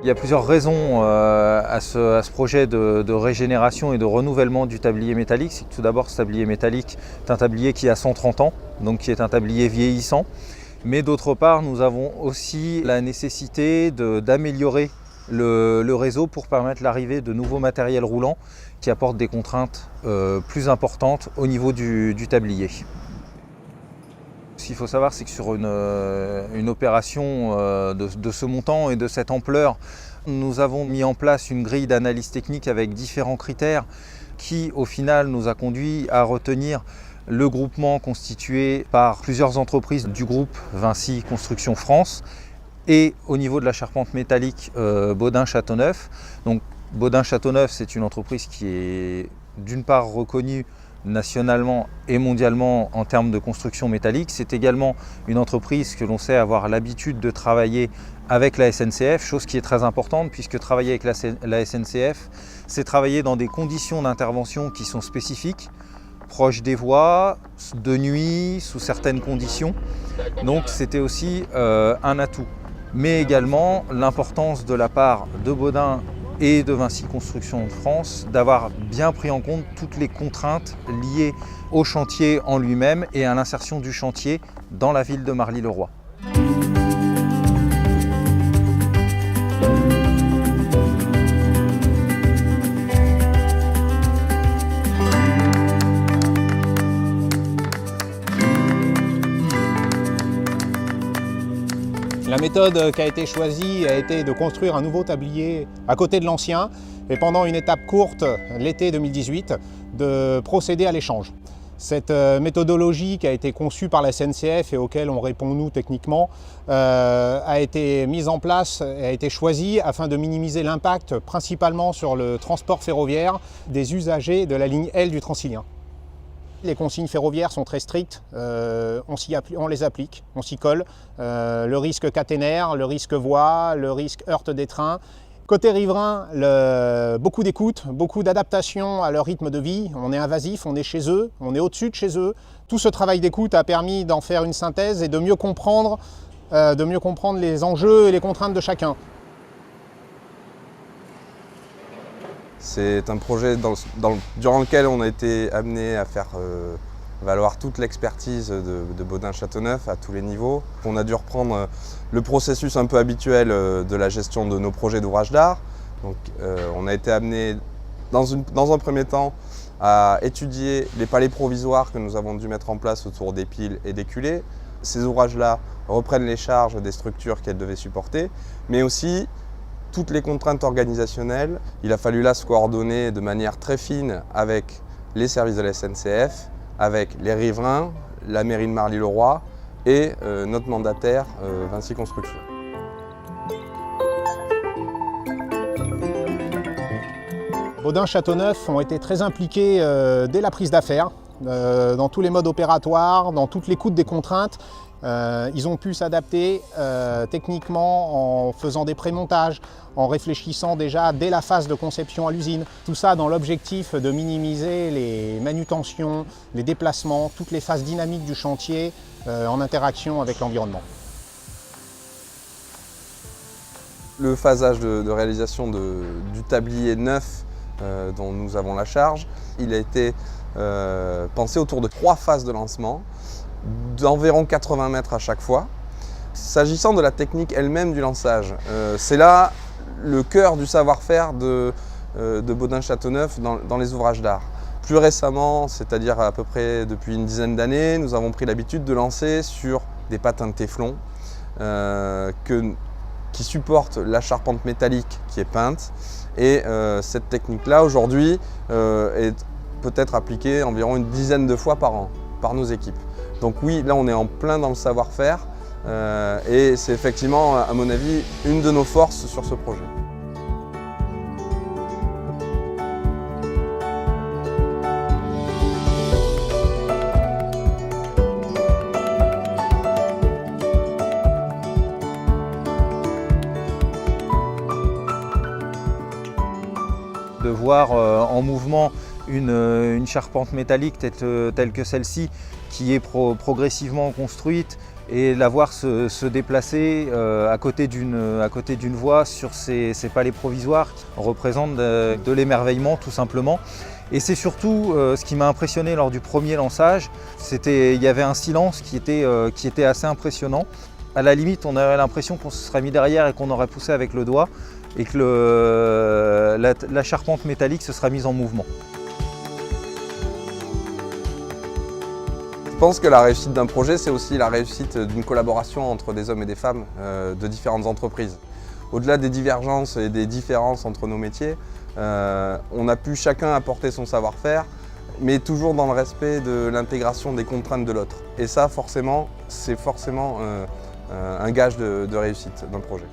Il y a plusieurs raisons à ce projet de régénération et de renouvellement du tablier métallique. C'est que tout d'abord, ce tablier métallique est un tablier qui a 130 ans, donc qui est un tablier vieillissant. Mais d'autre part, nous avons aussi la nécessité d'améliorer le réseau pour permettre l'arrivée de nouveaux matériels roulants qui apportent des contraintes plus importantes au niveau du tablier. Ce qu'il faut savoir, c'est que sur une opération de ce montant et de cette ampleur, nous avons mis en place une grille d'analyse technique avec différents critères qui, au final, nous a conduit à retenir le groupement constitué par plusieurs entreprises du groupe Vinci Construction France et au niveau de la charpente métallique Baudin-Châteauneuf. Donc Baudin-Châteauneuf, c'est une entreprise qui est d'une part reconnue nationalement et mondialement en termes de construction métallique. C'est également une entreprise que l'on sait avoir l'habitude de travailler avec la SNCF, chose qui est très importante puisque travailler avec la SNCF, c'est travailler dans des conditions d'intervention qui sont spécifiques, proches des voies, de nuit, sous certaines conditions. Donc c'était aussi un atout. Mais également l'importance de la part de Baudin et de Vinci Construction France d'avoir bien pris en compte toutes les contraintes liées au chantier en lui-même et à l'insertion du chantier dans la ville de Marly-le-Roi. La méthode qui a été choisie a été de construire un nouveau tablier à côté de l'ancien et pendant une étape courte, l'été 2018, de procéder à l'échange. Cette méthodologie qui a été conçue par la SNCF et auquel on répond nous techniquement a été mise en place et a été choisie afin de minimiser l'impact principalement sur le transport ferroviaire des usagers de la ligne L du Transilien. Les consignes ferroviaires sont très strictes, on les applique, on s'y colle. Le risque caténaire, le risque voie, le risque heurte des trains. Côté riverain, beaucoup d'écoute, beaucoup d'adaptation à leur rythme de vie. On est invasif, on est chez eux, on est au-dessus de chez eux. Tout ce travail d'écoute a permis d'en faire une synthèse et de mieux comprendre les enjeux et les contraintes de chacun. C'est un projet durant lequel on a été amené à faire valoir toute l'expertise de Baudin-Châteauneuf à tous les niveaux. On a dû reprendre le processus un peu habituel de la gestion de nos projets d'ouvrage d'art. Donc, on a été amené dans un premier temps à étudier les palets provisoires que nous avons dû mettre en place autour des piles et des culées. Ces ouvrages-là reprennent les charges des structures qu'elles devaient supporter, mais aussi toutes les contraintes organisationnelles. Il a fallu là se coordonner de manière très fine avec les services de la SNCF, avec les riverains, la mairie de Marly-le-Roi et notre mandataire Vinci Construction. Baudin-Châteauneuf ont été très impliqués dès la prise d'affaires, dans tous les modes opératoires, dans toute l'écoute des contraintes. Ils ont pu s'adapter techniquement en faisant des prémontages, en réfléchissant déjà dès la phase de conception à l'usine. Tout ça dans l'objectif de minimiser les manutentions, les déplacements, toutes les phases dynamiques du chantier en interaction avec l'environnement. Le phasage de réalisation du tablier neuf dont nous avons la charge, il a été pensé autour de 3 phases de lancement, d'environ 80 mètres à chaque fois. S'agissant de la technique elle-même du lançage, c'est là le cœur du savoir-faire de Baudin-Châteauneuf dans les ouvrages d'art. Plus récemment, c'est-à-dire à peu près depuis une dizaine d'années, nous avons pris l'habitude de lancer sur des patins de téflon qui supportent la charpente métallique qui est peinte. Et cette technique-là, aujourd'hui, est peut-être appliquée environ une dizaine de fois par an par nos équipes. Donc oui, là on est en plein dans le savoir-faire et c'est effectivement, à mon avis, une de nos forces sur ce projet. De voir en mouvement une charpente métallique telle que celle-ci, qui est progressivement construite, et la voir se déplacer à côté d'une voie sur ces palais provisoires représente de l'émerveillement tout simplement. Et c'est surtout ce qui m'a impressionné lors du premier lançage, il y avait un silence qui était assez impressionnant. À la limite, on avait l'impression qu'on se serait mis derrière et qu'on aurait poussé avec le doigt et que la charpente métallique se serait mise en mouvement. Je pense que la réussite d'un projet, c'est aussi la réussite d'une collaboration entre des hommes et des femmes de différentes entreprises. Au-delà des divergences et des différences entre nos métiers, on a pu chacun apporter son savoir-faire, mais toujours dans le respect de l'intégration des contraintes de l'autre. Et ça, forcément, c'est forcément un gage de réussite d'un projet.